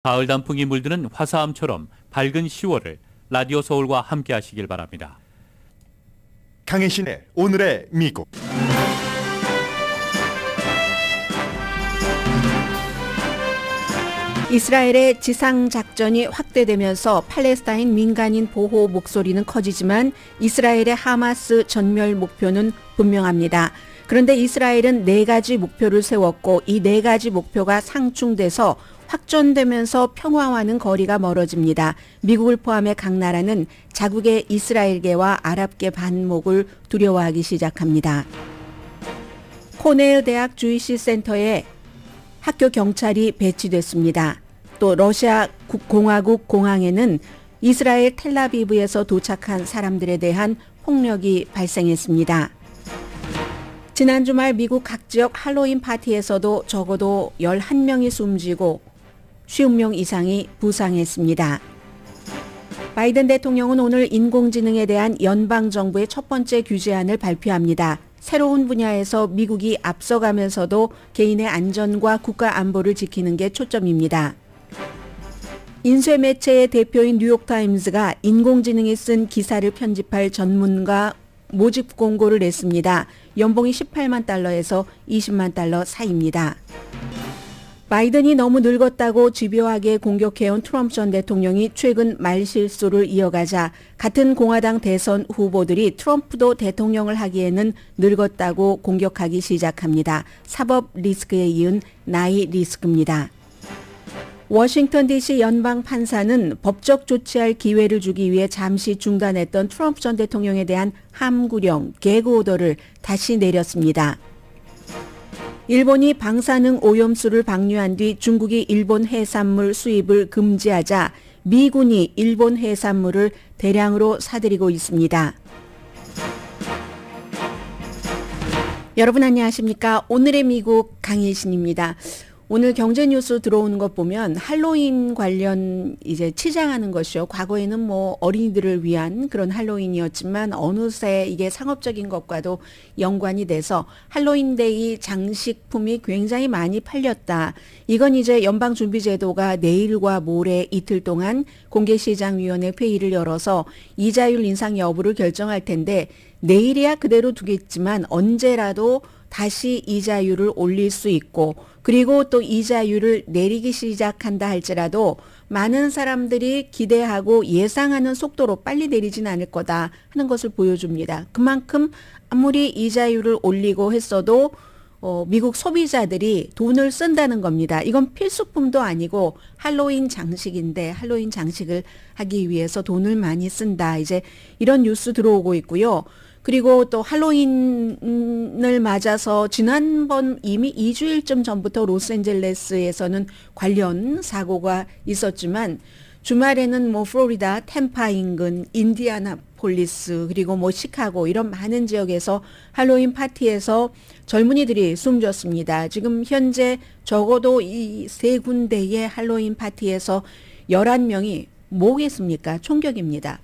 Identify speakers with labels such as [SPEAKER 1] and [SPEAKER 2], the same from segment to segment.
[SPEAKER 1] 가을 단풍이 물드는 화사함처럼 밝은 10월을 라디오 서울과 함께 하시길 바랍니다.
[SPEAKER 2] 강혜신의 오늘의 미국.
[SPEAKER 3] 이스라엘의 지상작전이 확대되면서 팔레스타인 민간인 보호 목소리는 커지지만 이스라엘의 하마스 전멸 목표는 분명합니다. 그런데 이스라엘은 4가지 목표를 세웠고 이 4가지 목표가 상충돼서 확전되면서 평화와는 거리가 멀어집니다. 미국을 포함해 각 나라는 자국의 이스라엘계와 아랍계 반목을 두려워하기 시작합니다. 코넬 대학 주이시 센터에 학교 경찰이 배치됐습니다. 또 러시아 공화국 공항에는 이스라엘 텔라비브에서 도착한 사람들에 대한 폭력이 발생했습니다. 지난 주말 미국 각 지역 할로윈 파티에서도 적어도 11명이 숨지고 50명 이상이 부상했습니다. 바이든 대통령은 오늘 인공지능에 대한 연방정부의 첫 번째 규제안을 발표합니다. 새로운 분야에서 미국이 앞서가면서도 개인의 안전과 국가 안보를 지키는 게 초점입니다. 인쇄 매체의 대표인 뉴욕타임스가 인공지능이 쓴 기사를 편집할 전문가 모집 공고를 냈습니다. 연봉이 18만 달러에서 20만 달러 사이입니다. 바이든이 너무 늙었다고 집요하게 공격해온 트럼프 전 대통령이 최근 말실수를 이어가자 같은 공화당 대선 후보들이 트럼프도 대통령을 하기에는 늙었다고 공격하기 시작합니다. 사법 리스크에 이은 나이 리스크입니다. 워싱턴 DC 연방 판사는 법적 조치할 기회를 주기 위해 잠시 중단했던 트럼프 전 대통령에 대한 함구령, 개그 오더를 다시 내렸습니다. 일본이 방사능 오염수를 방류한 뒤 중국이 일본 해산물 수입을 금지하자 미군이 일본 해산물을 대량으로 사들이고 있습니다. 여러분 안녕하십니까? 오늘의 미국 강혜신입니다. 오늘 경제 뉴스 들어오는 것 보면 할로윈 관련 이제 치장하는 것이요. 과거에는 뭐 어린이들을 위한 그런 할로윈이었지만 어느새 이게 상업적인 것과도 연관이 돼서 할로윈데이 장식품이 굉장히 많이 팔렸다. 이건 이제 연방준비제도가 내일과 모레 이틀 동안 공개시장위원회 회의를 열어서 이자율 인상 여부를 결정할 텐데 내일이야 그대로 두겠지만 언제라도 다시 이자율을 올릴 수 있고 그리고 또 이자율을 내리기 시작한다 할지라도 많은 사람들이 기대하고 예상하는 속도로 빨리 내리진 않을 거다 하는 것을 보여줍니다. 그만큼 아무리 이자율을 올리고 했어도 미국 소비자들이 돈을 쓴다는 겁니다. 이건 필수품도 아니고 할로윈 장식인데 할로윈 장식을 하기 위해서 돈을 많이 쓴다. 이제 이런 뉴스 들어오고 있고요. 그리고 또 할로윈을 맞아서 지난번 이미 2주일쯤 전부터 로스앤젤레스에서는 관련 사고가 있었지만 주말에는 뭐 플로리다, 템파 인근, 인디아나폴리스 그리고 뭐 시카고 이런 많은 지역에서 할로윈 파티에서 젊은이들이 숨졌습니다. 지금 현재 적어도 이 세 군데의 할로윈 파티에서 11명이 뭐겠습니까? 총격입니다.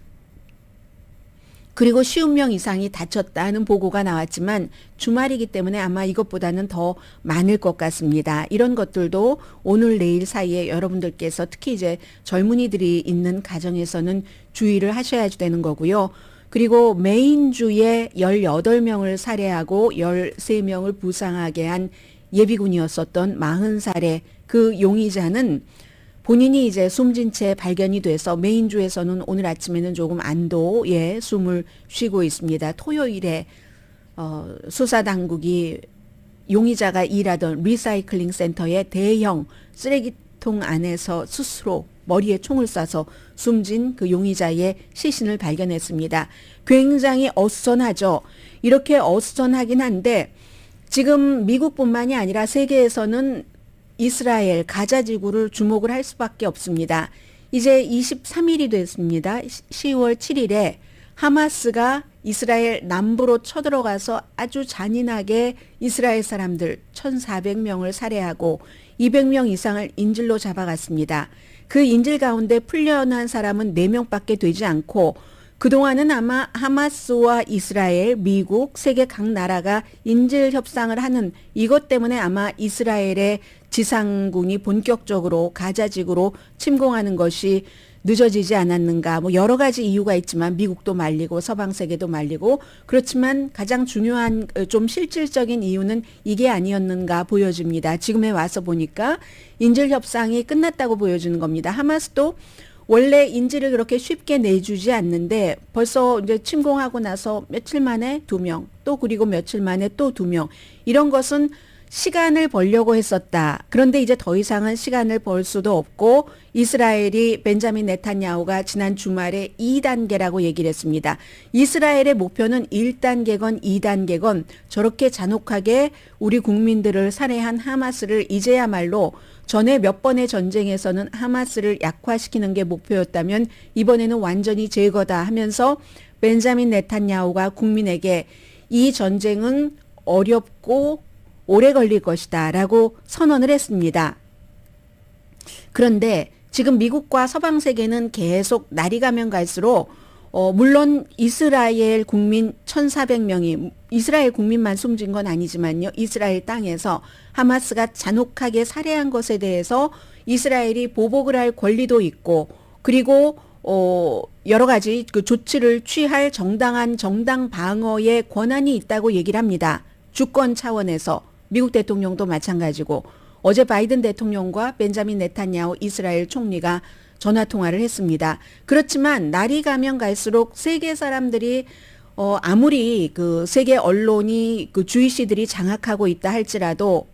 [SPEAKER 3] 그리고 50명 이상이 다쳤다는 보고가 나왔지만 주말이기 때문에 아마 이것보다는 더 많을 것 같습니다. 이런 것들도 오늘 내일 사이에 여러분들께서 특히 이제 젊은이들이 있는 가정에서는 주의를 하셔야 되는 거고요. 그리고 메인주에 18명을 살해하고 13명을 부상하게 한 예비군이었었던 40살의 그 용의자는 본인이 이제 숨진 채 발견이 돼서 메인주에서는 오늘 아침에는 조금 안도의 숨을 쉬고 있습니다. 토요일에 수사당국이 용의자가 일하던 리사이클링 센터의 대형 쓰레기통 안에서 스스로 머리에 총을 쏴서 숨진 그 용의자의 시신을 발견했습니다. 굉장히 어수선하죠. 이렇게 어수선하긴 한데 지금 미국뿐만이 아니라 세계에서는 이스라엘 가자 지구를 주목을 할 수밖에 없습니다. 이제 23일이 됐습니다. 10월 7일에 하마스가 이스라엘 남부로 쳐들어가서 아주 잔인하게 이스라엘 사람들 1,400명을 살해하고 200명 이상을 인질로 잡아갔습니다. 그 인질 가운데 풀려난 사람은 4명밖에 되지 않고 그동안은 아마 하마스와 이스라엘, 미국, 세계 각 나라가 인질 협상을 하는 이것 때문에 아마 이스라엘의 지상군이 본격적으로 가자지구로 침공하는 것이 늦어지지 않았는가. 뭐 여러 가지 이유가 있지만 미국도 말리고 서방 세계도 말리고 그렇지만 가장 중요한 좀 실질적인 이유는 이게 아니었는가 보여집니다. 지금에 와서 보니까 인질 협상이 끝났다고 보여주는 겁니다. 하마스도 원래 인질을 그렇게 쉽게 내주지 않는데 벌써 이제 침공하고 나서 며칠 만에 2명, 또 그리고 며칠 만에 또 2명. 이런 것은 시간을 벌려고 했었다. 그런데 이제 더 이상은 시간을 벌 수도 없고 이스라엘이 벤자민 네탄야후가 지난 주말에 2단계라고 얘기를 했습니다. 이스라엘의 목표는 1단계건 2단계건 저렇게 잔혹하게 우리 국민들을 살해한 하마스를 이제야말로 전에 몇 번의 전쟁에서는 하마스를 약화시키는 게 목표였다면 이번에는 완전히 제거다 하면서 벤자민 네탄야후가 국민에게 이 전쟁은 어렵고 오래 걸릴 것이다 라고 선언을 했습니다. 그런데 지금 미국과 서방 세계는 계속 날이 가면 갈수록 물론 이스라엘 국민 1,400명이 이스라엘 국민만 숨진 건 아니지만요. 이스라엘 땅에서 하마스가 잔혹하게 살해한 것에 대해서 이스라엘이 보복을 할 권리도 있고 그리고 여러 가지 그 조치를 취할 정당한 정당 방어의 권한이 있다고 얘기를 합니다. 주권 차원에서 미국 대통령도 마찬가지고 어제 바이든 대통령과 벤자민 네탄야후 이스라엘 총리가 전화 통화를 했습니다. 그렇지만 날이 가면 갈수록 세계 사람들이 아무리 그 세계 언론이 그 주이시들이 장악하고 있다 할지라도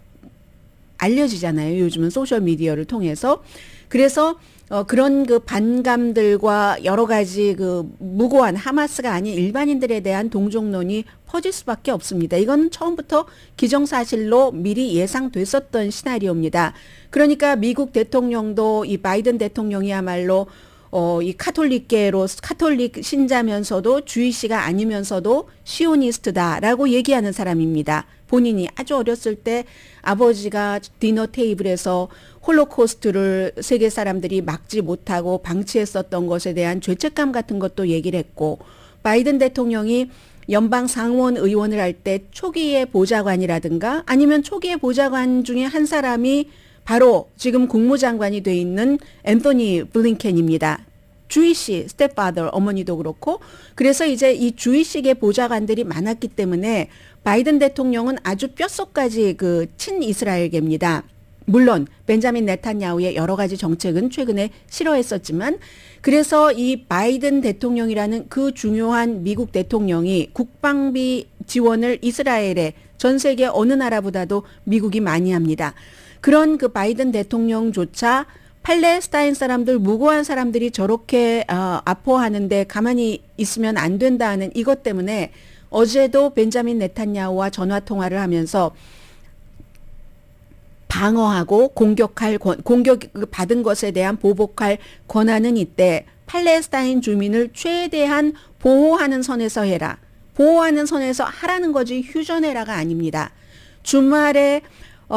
[SPEAKER 3] 알려지잖아요. 요즘은 소셜 미디어를 통해서. 그래서 그런 그 반감들과 여러 가지 그 무고한 하마스가 아닌 일반인들에 대한 동정론이 퍼질 수밖에 없습니다. 이건 처음부터 기정사실로 미리 예상됐었던 시나리오입니다. 그러니까 미국 대통령도 이 바이든 대통령이야말로 이 카톨릭 신자면서도 주이시가 아니면서도 시오니스트다라고 얘기하는 사람입니다. 본인이 아주 어렸을 때 아버지가 디너 테이블에서 홀로코스트를 세계 사람들이 막지 못하고 방치했었던 것에 대한 죄책감 같은 것도 얘기를 했고 바이든 대통령이 연방 상원 의원을 할 때 초기의 보좌관이라든가 아니면 초기의 보좌관 중에 한 사람이 바로 지금 국무장관이 돼 있는 앤토니 블링켄입니다. 주이시 스텝파더 어머니도 그렇고 그래서 이제 이 주이식의 보좌관들이 많았기 때문에 바이든 대통령은 아주 뼛속까지 그 친이스라엘계입니다. 물론 벤자민 네탄야후의 여러 가지 정책은 최근에 싫어했었지만 그래서 이 바이든 대통령이라는 그 중요한 미국 대통령이 국방비 지원을 이스라엘에 전 세계 어느 나라보다도 미국이 많이 합니다. 그런 그 바이든 대통령조차 팔레스타인 사람들 무고한 사람들이 저렇게 아파하는데 가만히 있으면 안 된다는 이것 때문에 어제도 벤자민 네탄야후와 전화 통화를 하면서 방어하고 공격 받은 것에 대한 보복할 권한은 이때 팔레스타인 주민을 최대한 보호하는 선에서 해라. 보호하는 선에서 하라는 거지 휴전해라가 아닙니다. 주말에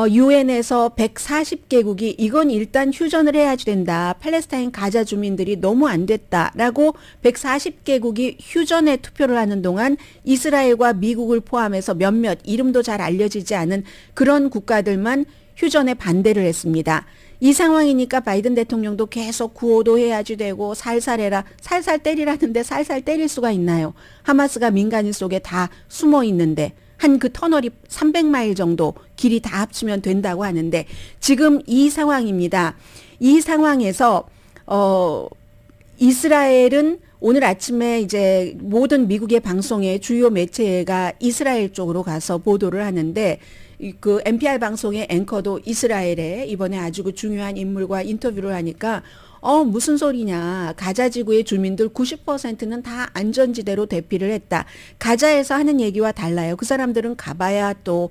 [SPEAKER 3] 유엔에서 140개국이 이건 일단 휴전을 해야 된다. 팔레스타인 가자 주민들이 너무 안 됐다라고 140개국이 휴전에 투표를 하는 동안 이스라엘과 미국을 포함해서 몇몇 이름도 잘 알려지지 않은 그런 국가들만 휴전에 반대를 했습니다. 이 상황이니까 바이든 대통령도 계속 구호도 해야지 되고 살살해라. 살살 때리라는데 살살 때릴 수가 있나요? 하마스가 민간인 속에 다 숨어 있는데 한 그 터널이 300마일 정도 길이 다 합치면 된다고 하는데 지금 이 상황입니다. 이 상황에서 이스라엘은 오늘 아침에 이제 모든 미국의 방송의 주요 매체가 이스라엘 쪽으로 가서 보도를 하는데 그 NPR 방송의 앵커도 이스라엘에 이번에 아주 그 중요한 인물과 인터뷰를 하니까 무슨 소리냐. 가자 지구의 주민들 90%는 다 안전지대로 대피를 했다. 가자에서 하는 얘기와 달라요. 그 사람들은 가봐야 또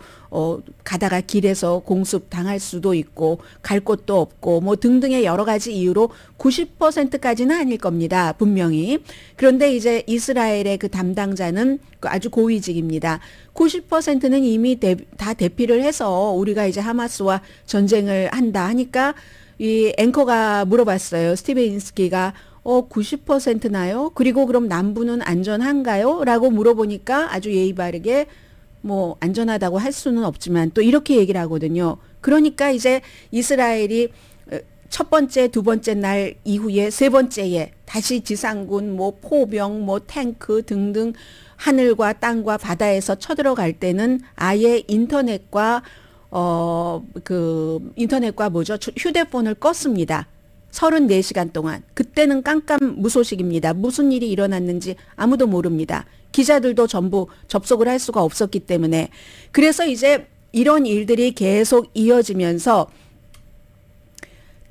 [SPEAKER 3] 가다가 길에서 공습 당할 수도 있고 갈 곳도 없고 뭐 등등의 여러 가지 이유로 90%까지는 아닐 겁니다. 분명히. 그런데 이제 이스라엘의 그 담당자는 아주 고위직입니다. 90%는 이미 다 대피를 해서 우리가 이제 하마스와 전쟁을 한다 하니까 이 앵커가 물어봤어요. 스티벤스키가 90%나요? 그리고 그럼 남부는 안전한가요? 라고 물어보니까 아주 예의 바르게 뭐 안전하다고 할 수는 없지만 또 이렇게 얘기를 하거든요. 그러니까 이제 이스라엘이 첫 번째, 두 번째 날 이후에 세 번째에 다시 지상군, 뭐 포병, 뭐 탱크 등등 하늘과 땅과 바다에서 쳐들어갈 때는 아예 인터넷과 인터넷과 휴대폰을 껐습니다. 34시간 동안. 그때는 깜깜무소식입니다. 무슨 일이 일어났는지 아무도 모릅니다. 기자들도 전부 접속을 할 수가 없었기 때문에. 그래서 이제 이런 일들이 계속 이어지면서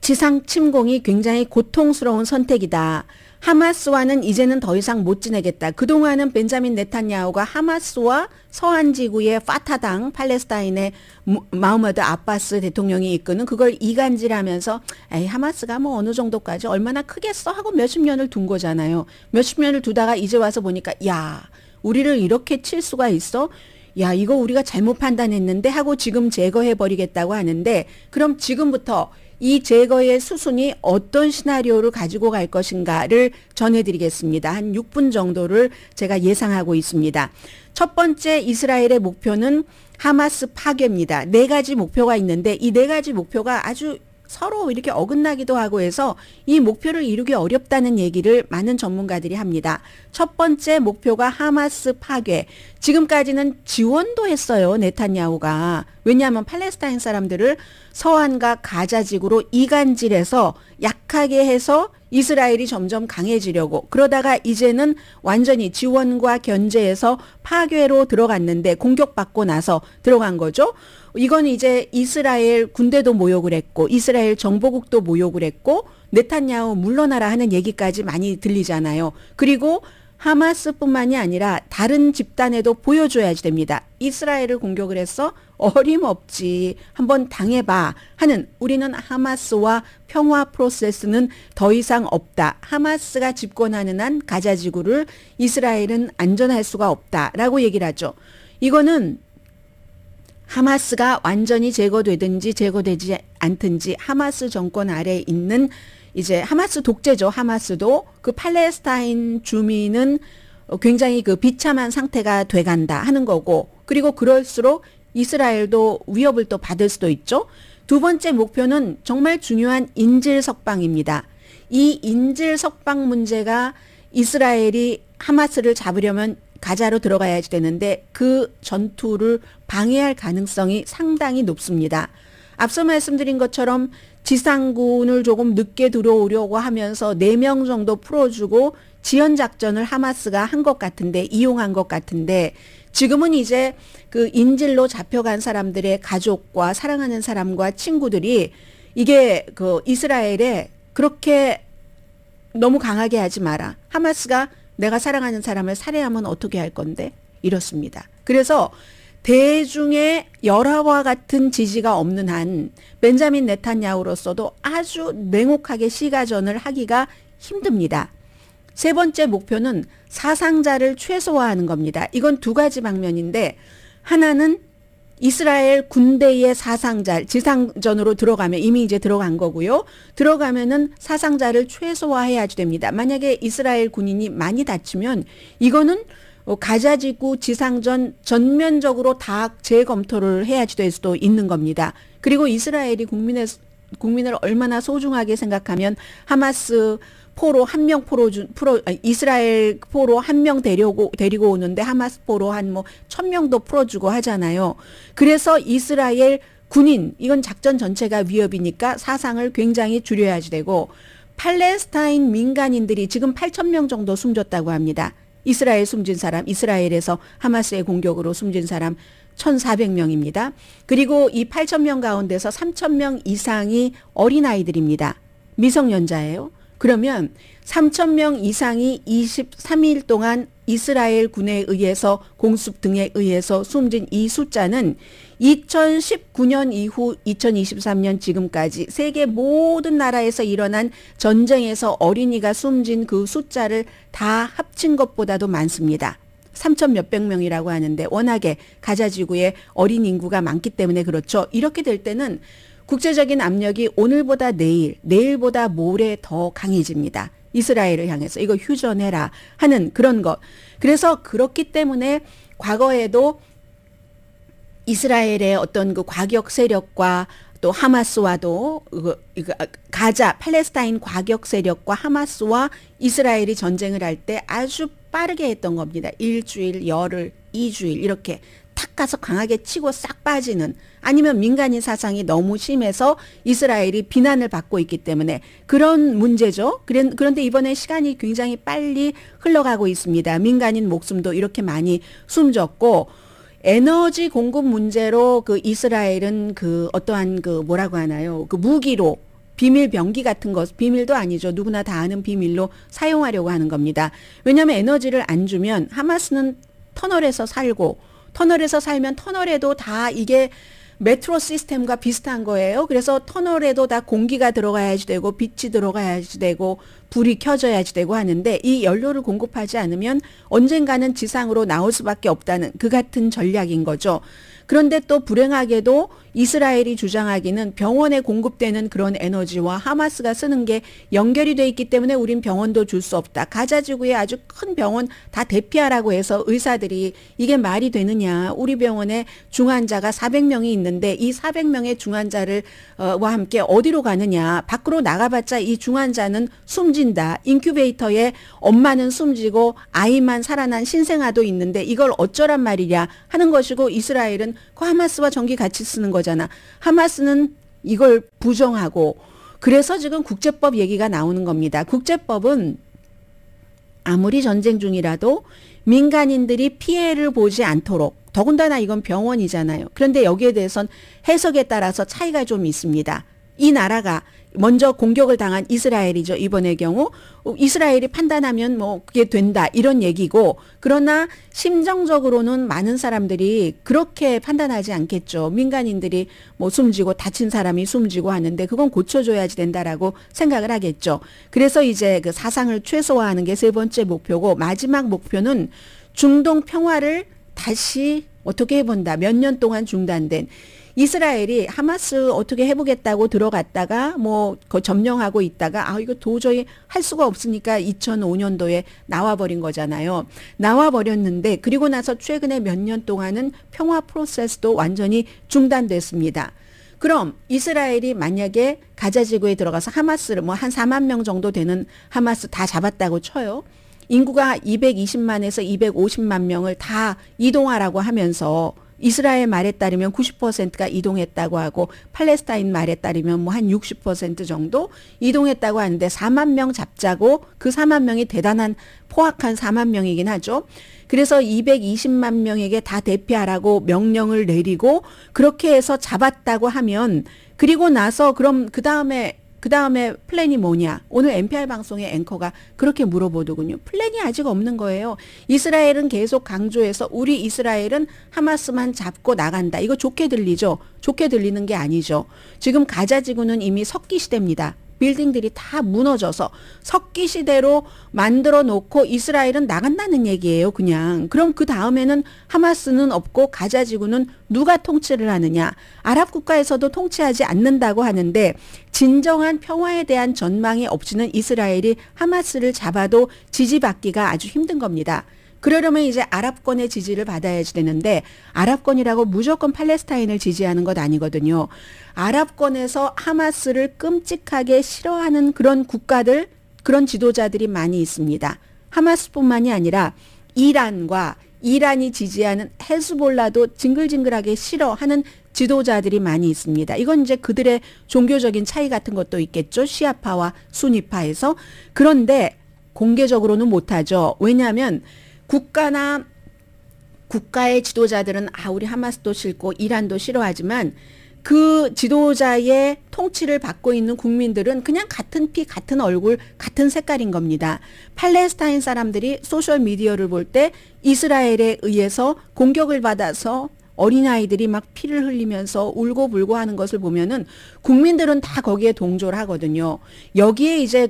[SPEAKER 3] 지상 침공이 굉장히 고통스러운 선택이다. 하마스와는 이제는 더 이상 못 지내겠다. 그동안은 벤자민 네탄야후가 하마스와 서한 지구의 파타당, 팔레스타인의 마흐무드 아바스 대통령이 이끄는 그걸 이간질하면서 에이 하마스가 뭐 어느 정도까지 얼마나 크겠어 하고 몇십 년을 둔 거잖아요. 몇십 년을 두다가 이제 와서 보니까 야 우리를 이렇게 칠 수가 있어? 야 이거 우리가 잘못 판단했는데 하고 지금 제거해버리겠다고 하는데 그럼 지금부터 이 제거의 수순이 어떤 시나리오를 가지고 갈 것인가를 전해드리겠습니다. 한 6분 정도를 제가 예상하고 있습니다. 첫 번째 이스라엘의 목표는 하마스 파괴입니다. 4가지 목표가 있는데 이 4가지 목표가 아주 서로 이렇게 어긋나기도 하고 해서 이 목표를 이루기 어렵다는 얘기를 많은 전문가들이 합니다. 첫 번째 목표가 하마스 파괴. 지금까지는 지원도 했어요. 네탄야후가. 왜냐하면 팔레스타인 사람들을 서한과 가자지구로 이간질해서 약하게 해서 이스라엘이 점점 강해지려고 그러다가 이제는 완전히 지원과 견제해서 파괴로 들어갔는데 공격받고 나서 들어간 거죠. 이건 이제 이스라엘 군대도 모욕을 했고 이스라엘 정보국도 모욕을 했고 네탄야후 물러나라 하는 얘기까지 많이 들리잖아요. 그리고 하마스뿐만이 아니라 다른 집단에도 보여줘야지 됩니다. 이스라엘을 공격을 했어? 어림없지. 한번 당해봐 하는 우리는 하마스와 평화 프로세스는 더 이상 없다. 하마스가 집권하는 한 가자지구를 이스라엘은 안전할 수가 없다라고 얘기를 하죠. 이거는 하마스가 완전히 제거되든지 제거되지 않든지 하마스 정권 아래에 있는 이제 하마스 독재죠. 하마스도 그 팔레스타인 주민은 굉장히 그 비참한 상태가 돼간다 하는 거고 그리고 그럴수록 이스라엘도 위협을 또 받을 수도 있죠. 두 번째 목표는 정말 중요한 인질 석방입니다. 이 인질 석방 문제가 이스라엘이 하마스를 잡으려면 가자로 들어가야지 되는데 그 전투를 방해할 가능성이 상당히 높습니다. 앞서 말씀드린 것처럼 지상군을 조금 늦게 들어오려고 하면서 4명 정도 풀어주고 지연작전을 하마스가 한 것 같은데 이용한 것 같은데 지금은 이제 그 인질로 잡혀간 사람들의 가족과 사랑하는 사람과 친구들이 이게 그 이스라엘에 그렇게 너무 강하게 하지 마라. 하마스가 내가 사랑하는 사람을 살해하면 어떻게 할 건데? 이렇습니다. 그래서 대중의 열화와 같은 지지가 없는 한 벤자민 네탄야후로서도 아주 냉혹하게 시가전을 하기가 힘듭니다. 세 번째 목표는 사상자를 최소화하는 겁니다. 이건 2가지 방면인데 하나는 이스라엘 군대의 사상자 지상전으로 들어가면 이미 이제 들어간 거고요. 들어가면은 사상자를 최소화해야지 됩니다. 만약에 이스라엘 군인이 많이 다치면 이거는 가자지구 지상전 전면적으로 다 재검토를 해야지 될 수도 있는 겁니다. 그리고 이스라엘이 국민을 얼마나 소중하게 생각하면 하마스 포로 한 명 이스라엘 포로 한 명 데리고 오는데 하마스 포로 한 뭐 1,000명도 풀어주고 하잖아요. 그래서 이스라엘 군인 이건 작전 전체가 위협이니까 사상을 굉장히 줄여야지 되고 팔레스타인 민간인들이 지금 8,000명 정도 숨졌다고 합니다. 이스라엘 숨진 사람, 이스라엘에서 하마스의 공격으로 숨진 사람 1,400명입니다. 그리고 이 8,000명 가운데서 3,000명 이상이 어린아이들입니다. 미성년자예요. 그러면 3,000명 이상이 23일 동안 이스라엘 군에 의해서 공습 등에 의해서 숨진 이 숫자는 2019년 이후 2023년 지금까지 세계 모든 나라에서 일어난 전쟁에서 어린이가 숨진 그 숫자를 다 합친 것보다도 많습니다. 3,000 몇백 명이라고 하는데 워낙에 가자지구에 어린 인구가 많기 때문에 그렇죠. 이렇게 될 때는 국제적인 압력이 오늘보다 내일, 내일보다 모레 더 강해집니다. 이스라엘을 향해서 이거 휴전해라 하는 그런 것. 그래서 그렇기 때문에 과거에도 이스라엘의 어떤 그 과격 세력과 또 하마스와도 가자 팔레스타인 과격 세력과 하마스와 이스라엘이 전쟁을 할 때 아주 빠르게 했던 겁니다. 일주일, 열흘, 2주일 이렇게 탁 가서 강하게 치고 싹 빠지는, 아니면 민간인 사상이 너무 심해서 이스라엘이 비난을 받고 있기 때문에 그런 문제죠. 그런데 이번에 시간이 굉장히 빨리 흘러가고 있습니다. 민간인 목숨도 이렇게 많이 숨졌고, 에너지 공급 문제로 그 이스라엘은 그 어떠한 그 뭐라고 하나요? 그 무기로 비밀 병기 같은 것, 비밀도 아니죠. 누구나 다 아는 비밀로 사용하려고 하는 겁니다. 왜냐하면 에너지를 안 주면 하마스는 터널에서 살고, 터널에서 살면 터널에도 다 이게 메트로 시스템과 비슷한 거예요. 그래서 터널에도 다 공기가 들어가야지 되고 빛이 들어가야지 되고 불이 켜져야지 되고 하는데, 이 연료를 공급하지 않으면 언젠가는 지상으로 나올 수밖에 없다는 그 같은 전략인 거죠. 그런데 또 불행하게도 이스라엘이 주장하기는 병원에 공급되는 그런 에너지와 하마스가 쓰는 게 연결이 돼 있기 때문에 우린 병원도 줄 수 없다. 가자 지구에 아주 큰 병원 다 대피하라고 해서 의사들이 이게 말이 되느냐. 우리 병원에 중환자가 400명이 있는데 이 400명의 중환자를 와 함께 어디로 가느냐. 밖으로 나가봤자 이 중환자는 숨진다. 인큐베이터에 엄마는 숨지고 아이만 살아난 신생아도 있는데 이걸 어쩌란 말이냐 하는 것이고, 이스라엘은 그 하마스와 전기 같이 쓰는 거잖아. 하마스는 이걸 부정하고, 그래서 지금 국제법 얘기가 나오는 겁니다. 국제법은 아무리 전쟁 중이라도 민간인들이 피해를 보지 않도록, 더군다나 이건 병원이잖아요. 그런데 여기에 대해선 해석에 따라서 차이가 좀 있습니다. 이 나라가 먼저 공격을 당한 이스라엘이죠. 이번의 경우 이스라엘이 판단하면 뭐 그게 된다 이런 얘기고, 그러나 심정적으로는 많은 사람들이 그렇게 판단하지 않겠죠. 민간인들이 뭐 숨지고 다친 사람이 숨지고 하는데 그건 고쳐줘야지 된다라고 생각을 하겠죠. 그래서 이제 그 사상을 최소화하는 게 세 번째 목표고, 마지막 목표는 중동 평화를 다시 어떻게 해본다. 몇 년 동안 중단된, 이스라엘이 하마스 어떻게 해보겠다고 들어갔다가 뭐 점령하고 있다가 이거 도저히 할 수가 없으니까 2005년도에 나와버린 거잖아요. 나와버렸는데 그리고 나서 최근에 몇 년 동안은 평화 프로세스도 완전히 중단됐습니다. 그럼 이스라엘이 만약에 가자 지구에 들어가서 하마스를 뭐 한 4만 명 정도 되는 하마스 다 잡았다고 쳐요. 인구가 220만에서 250만 명을 다 이동하라고 하면서, 이스라엘 말에 따르면 90%가 이동했다고 하고 팔레스타인 말에 따르면 뭐 한 60% 정도 이동했다고 하는데 4만 명 잡자고, 그 4만 명이 대단한 포악한 4만 명이긴 하죠. 그래서 220만 명에게 다 대피하라고 명령을 내리고 그렇게 해서 잡았다고 하면, 그리고 나서 그럼 그 다음에 플랜이 뭐냐? 오늘 NPR 방송의 앵커가 그렇게 물어보더군요. 플랜이 아직 없는 거예요. 이스라엘은 계속 강조해서 우리 이스라엘은 하마스만 잡고 나간다. 이거 좋게 들리죠? 좋게 들리는 게 아니죠. 지금 가자 지구는 이미 석기 시대입니다. 빌딩들이 다 무너져서 석기 시대로 만들어 놓고 이스라엘은 나간다는 얘기예요, 그냥. 그럼 그 다음에는 하마스는 없고 가자 지구는 누가 통치를 하느냐? 아랍 국가에서도 통치하지 않는다고 하는데, 진정한 평화에 대한 전망이 없이는 이스라엘이 하마스를 잡아도 지지받기가 아주 힘든 겁니다. 그러려면 이제 아랍권의 지지를 받아야지 되는데, 아랍권이라고 무조건 팔레스타인을 지지하는 것 아니거든요. 아랍권에서 하마스를 끔찍하게 싫어하는 그런 국가들, 그런 지도자들이 많이 있습니다. 하마스뿐만이 아니라 이란이 지지하는 헤즈볼라도 징글징글하게 싫어하는 지도자들이 많이 있습니다. 이건 이제 그들의 종교적인 차이 같은 것도 있겠죠. 시아파와 수니파에서. 그런데 공개적으로는 못하죠. 왜냐하면 국가의 지도자들은 우리 하마스도 싫고 이란도 싫어하지만 그 지도자의 통치를 받고 있는 국민들은 그냥 같은 피, 같은 얼굴, 같은 색깔인 겁니다. 팔레스타인 사람들이 소셜미디어를 볼 때 이스라엘에 의해서 공격을 받아서 어린아이들이 막 피를 흘리면서 울고불고 하는 것을 보면은 국민들은 다 거기에 동조를 하거든요. 여기에 이제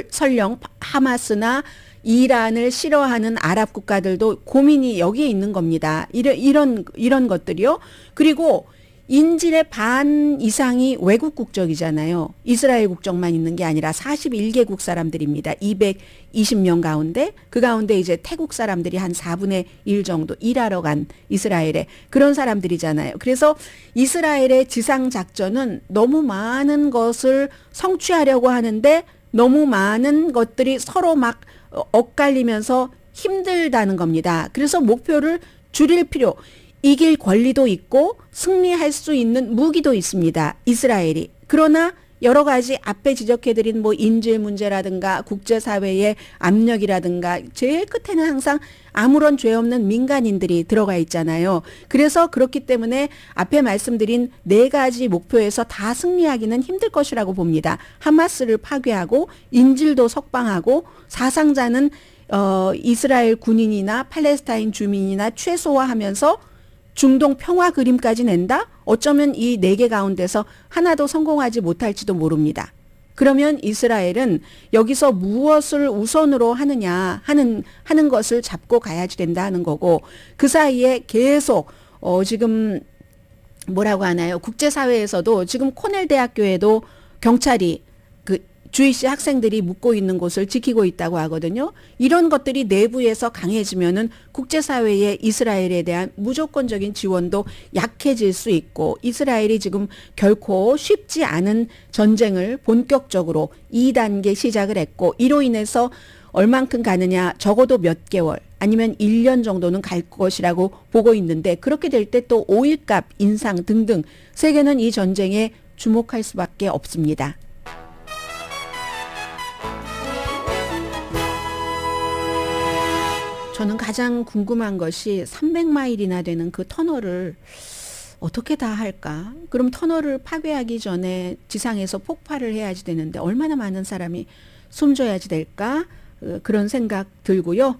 [SPEAKER 3] 설령 하마스나 이란을 싫어하는 아랍 국가들도 고민이 여기에 있는 겁니다. 이런 것들이요. 그리고 인질의 반 이상이 외국 국적이잖아요. 이스라엘 국적만 있는 게 아니라 41개국 사람들입니다. 220명 가운데 그 가운데 이제 태국 사람들이 한 4분의 1 정도 일하러 간 이스라엘에 그런 사람들이잖아요. 그래서 이스라엘의 지상 작전은 너무 많은 것을 성취하려고 하는데 너무 많은 것들이 서로 막 엇갈리면서 힘들다는 겁니다. 그래서 목표를 줄일 필요, 이길 권리도 있고 승리할 수 있는 무기도 있습니다. 이스라엘이. 그러나 여러 가지 앞에 지적해드린 뭐 인질 문제라든가 국제사회의 압력이라든가 제일 끝에는 항상 아무런 죄 없는 민간인들이 들어가 있잖아요. 그래서 그렇기 때문에 앞에 말씀드린 4가지 목표에서 다 승리하기는 힘들 것이라고 봅니다. 하마스를 파괴하고 인질도 석방하고 사상자는 이스라엘 군인이나 팔레스타인 주민이나 최소화하면서 중동 평화 그림까지 낸다? 어쩌면 이 4개 가운데서 하나도 성공하지 못할지도 모릅니다. 그러면 이스라엘은 여기서 무엇을 우선으로 하느냐 하는 것을 잡고 가야지 된다 하는 거고, 그 사이에 계속 지금 뭐라고 하나요? 국제사회에서도 지금 코넬 대학교에도 경찰이 주이시 학생들이 묵고 있는 곳을 지키고 있다고 하거든요. 이런 것들이 내부에서 강해지면은 국제사회의 이스라엘에 대한 무조건적인 지원도 약해질 수 있고, 이스라엘이 지금 결코 쉽지 않은 전쟁을 본격적으로 2단계 시작을 했고, 이로 인해서 얼만큼 가느냐, 적어도 몇 개월 아니면 1년 정도는 갈 것이라고 보고 있는데, 그렇게 될 때 또 오일값 인상 등등 세계는 이 전쟁에 주목할 수밖에 없습니다. 저는 가장 궁금한 것이 300마일이나 되는 그 터널을 어떻게 다 할까? 그럼 터널을 파괴하기 전에 지상에서 폭발을 해야지 되는데 얼마나 많은 사람이 숨져야지 될까? 그런 생각 들고요.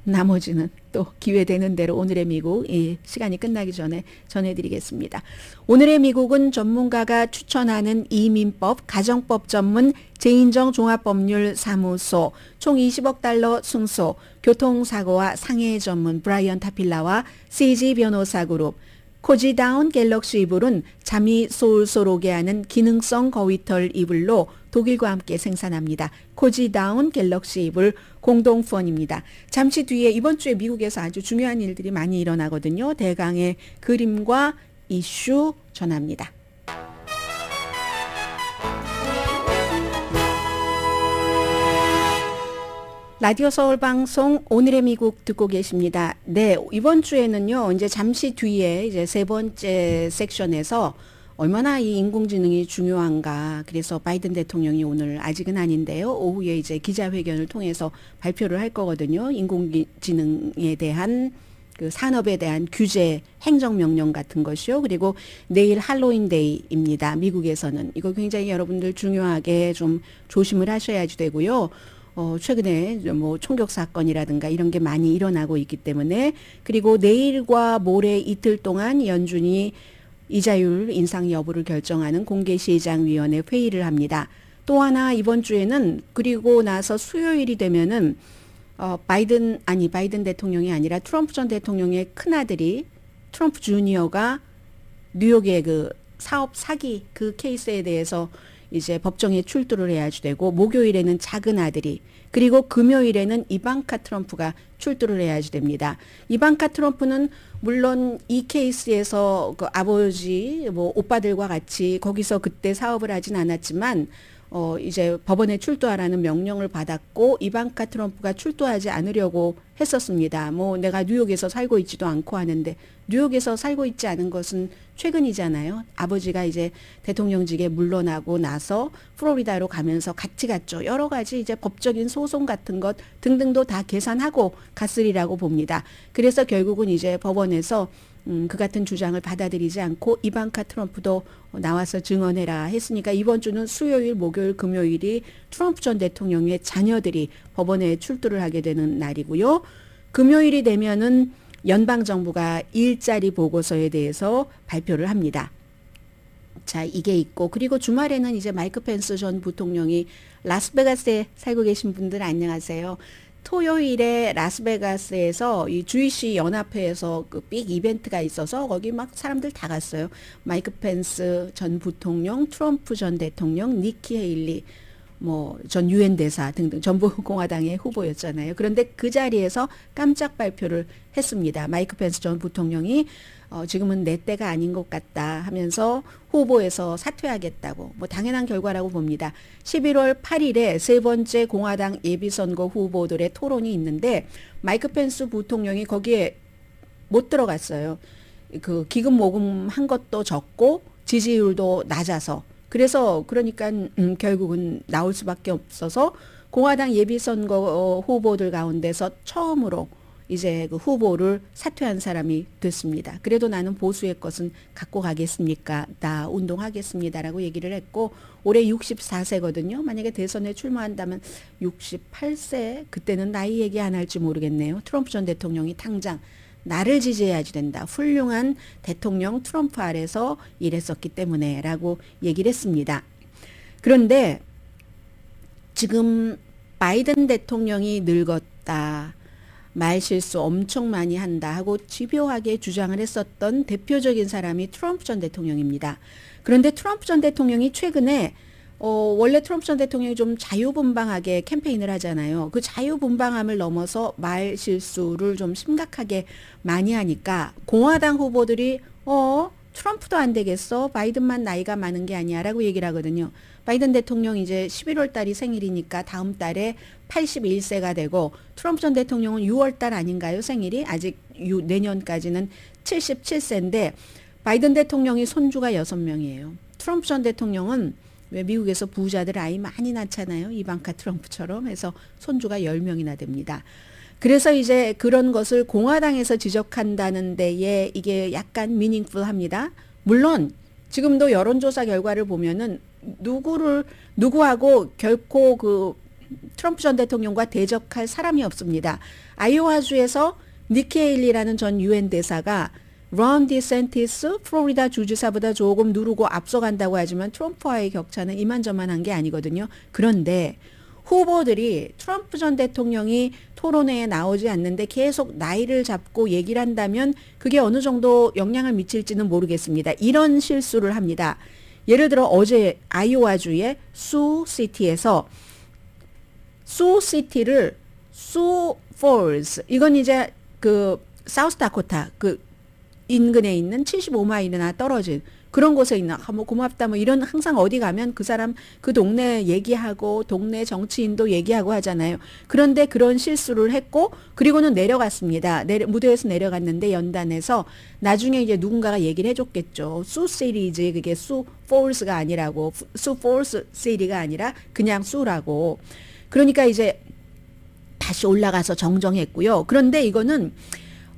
[SPEAKER 3] 나머지는 또 기회 되는 대로 오늘의 미국 시간이 끝나기 전에 전해드리겠습니다. 오늘의 미국은 전문가가 추천하는 이민법, 가정법 전문 제인정 종합법률 사무소, 총 20억 달러 승소, 교통사고와 상해 전문 브라이언 타필라와 CG 변호사 그룹, 코지다운 갤럭시 이불은 잠이 솔솔 오게 하는 기능성 거위털 이불로 독일과 함께 생산합니다. 코지다운 갤럭시 이불 공동 후원입니다. 잠시 뒤에 이번 주에 미국에서 아주 중요한 일들이 많이 일어나거든요. 대강의 그림과 이슈 전합니다. 라디오 서울 방송 오늘의 미국 듣고 계십니다. 네, 이번 주에는요, 이제 잠시 뒤에 이제 3번째 섹션에서 얼마나 이 인공지능이 중요한가. 그래서 바이든 대통령이 오늘 아직은 아닌데요, 오후에 이제 기자회견을 통해서 발표를 할 거거든요. 인공지능에 대한 그 산업에 대한 규제, 행정명령 같은 것이요. 그리고 내일 할로윈데이입니다. 미국에서는. 이거 굉장히 여러분들 중요하게 좀 조심을 하셔야지 되고요. 최근에 뭐 총격 사건이라든가 이런 게 많이 일어나고 있기 때문에, 그리고 내일과 모레 이틀 동안 연준이 이자율 인상 여부를 결정하는 공개시장위원회 회의를 합니다. 또 하나 이번 주에는, 그리고 나서 수요일이 되면은 바이든 대통령이 아니라 트럼프 전 대통령의 큰아들이 트럼프 주니어가 뉴욕의 그 사업 사기 그 케이스에 대해서 이제 법정에 출두를 해야지 되고, 목요일에는 작은 아들이, 그리고 금요일에는 이방카 트럼프가 출두를 해야지 됩니다. 이방카 트럼프는 물론 이 케이스에서 그 아버지 뭐 오빠들과 같이 거기서 그때 사업을 하진 않았지만 이제 법원에 출두하라는 명령을 받았고, 이방카 트럼프가 출두하지 않으려고 했었습니다. 뭐 내가 뉴욕에서 살고 있지도 않고 하는데, 뉴욕에서 살고 있지 않은 것은 최근이잖아요. 아버지가 이제 대통령직에 물러나고 나서 플로리다로 가면서 같이 갔죠. 여러 가지 이제 법적인 소송 같은 것 등등도 다 계산하고 갔으리라고 봅니다. 그래서 결국은 이제 법원에서 그 같은 주장을 받아들이지 않고 이방카 트럼프도 나와서 증언해라 했으니까, 이번 주는 수요일, 목요일, 금요일이 트럼프 전 대통령의 자녀들이 법원에 출두를 하게 되는 날이고요. 금요일이 되면은 연방정부가 일자리 보고서에 대해서 발표를 합니다. 자, 이게 있고, 그리고 주말에는 이제 마이크 펜스 전 부통령이 라스베가스에 살고 계신 분들 안녕하세요. 토요일에 라스베가스에서 이 주이시 연합회에서 그 빅 이벤트가 있어서 거기 막 사람들 다 갔어요. 마이크 펜스 전 부통령, 트럼프 전 대통령, 니키 헤일리 뭐 전 유엔 대사 등등 전부 공화당의 후보였잖아요. 그런데 그 자리에서 깜짝 발표를 했습니다. 마이크 펜스 전 부통령이 지금은 내 때가 아닌 것 같다 하면서 후보에서 사퇴하겠다고, 뭐 당연한 결과라고 봅니다. 11월 8일에 세 번째 공화당 예비선거 후보들의 토론이 있는데 마이크 펜스 부통령이 거기에 못 들어갔어요. 그 기금 모금한 것도 적고 지지율도 낮아서, 그래서 그러니까 결국은 나올 수밖에 없어서 공화당 예비선거 후보들 가운데서 처음으로 이제 그 후보를 사퇴한 사람이 됐습니다. 그래도 나는 보수의 것은 갖고 가겠습니까? 나 운동하겠습니다라고 얘기를 했고, 올해 64세거든요. 만약에 대선에 출마한다면 68세, 그때는 나이 얘기 안 할지 모르겠네요. 트럼프 전 대통령이 당장 나를 지지해야지 된다. 훌륭한 대통령 트럼프 아래서 일했었기 때문에 라고 얘기를 했습니다. 그런데 지금 바이든 대통령이 늙었다, 말실수 엄청 많이 한다 하고 집요하게 주장을 했었던 대표적인 사람이 트럼프 전 대통령입니다. 그런데 트럼프 전 대통령이 최근에 원래 트럼프 전 대통령이 좀 자유분방하게 캠페인을 하잖아요. 그 자유분방함을 넘어서 말실수를 좀 심각하게 많이 하니까 공화당 후보들이 트럼프도 안 되겠어, 바이든만 나이가 많은 게 아니야 라고 얘기를 하거든요. 바이든 대통령 이제 11월 달이 생일이니까 다음 달에 81세가 되고, 트럼프 전 대통령은 6월 달 아닌가요, 생일이? 아직 내년까지는 77세인데 바이든 대통령이 손주가 6명이에요. 트럼프 전 대통령은 왜 미국에서 부자들 아이 많이 낳잖아요. 이방카 트럼프처럼 해서 손주가 10명이나 됩니다. 그래서 이제 그런 것을 공화당에서 지적한다는 데에 이게 약간 미닝풀합니다. 물론 지금도 여론조사 결과를 보면은 누구하고 결코 그 트럼프 전 대통령과 대적할 사람이 없습니다. 아이오와주에서 니키 헤일리라는 전 유엔 대사가 론 디센티스 플로리다 주지사보다 조금 누르고 앞서간다고 하지만 트럼프와의 격차는 이만저만한 게 아니거든요. 그런데 후보들이 트럼프 전 대통령이 토론회에 나오지 않는데 계속 나이를 잡고 얘기를 한다면 그게 어느 정도 영향을 미칠지는 모르겠습니다. 이런 실수를 합니다. 예를 들어 어제 아이오와주의 수시티에서 수시티를 수폴스, 이건 이제 그 사우스다코타 그 인근에 있는 75마일이나 떨어진 그런 곳에 있나, 뭐 고맙다 뭐 이런, 항상 어디 가면 그 사람 그 동네 얘기하고 동네 정치인도 얘기하고 하잖아요. 그런데 그런 실수를 했고 그리고는 내려갔습니다. 무대에서 내려갔는데 연단에서 나중에 이제 누군가가 얘기를 해줬겠죠. 수 시리즈, 그게 수 폴스가 아니라고, 수 폴스 시리가 아니라 그냥 수라고. 그러니까 이제 다시 올라가서 정정했고요. 그런데 이거는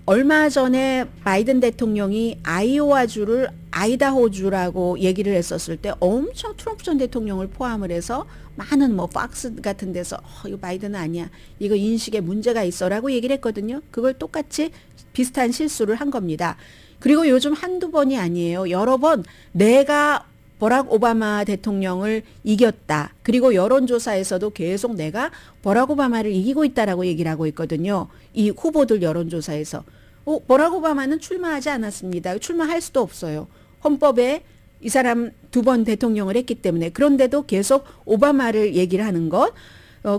[SPEAKER 3] 얼마 전에 바이든 대통령이 아이오와주를 아이다호주라고 얘기를 했었을 때 엄청 트럼프 전 대통령을 포함을 해서 많은 뭐 팍스 같은 데서 이거 바이든은 아니야, 이거 인식에 문제가 있어라고 얘기를 했거든요. 그걸 똑같이 비슷한 실수를 한 겁니다. 그리고 요즘 한두 번이 아니에요. 여러 번 내가 버락 오바마 대통령을 이겼다, 그리고 여론조사에서도 계속 내가 버락 오바마를 이기고 있다라고 얘기를 하고 있거든요. 이 후보들 여론조사에서 버락 오바마는 출마하지 않았습니다. 출마할 수도 없어요. 헌법에 이 사람 2번 대통령을 했기 때문에. 그런데도 계속 오바마를 얘기를 하는 것.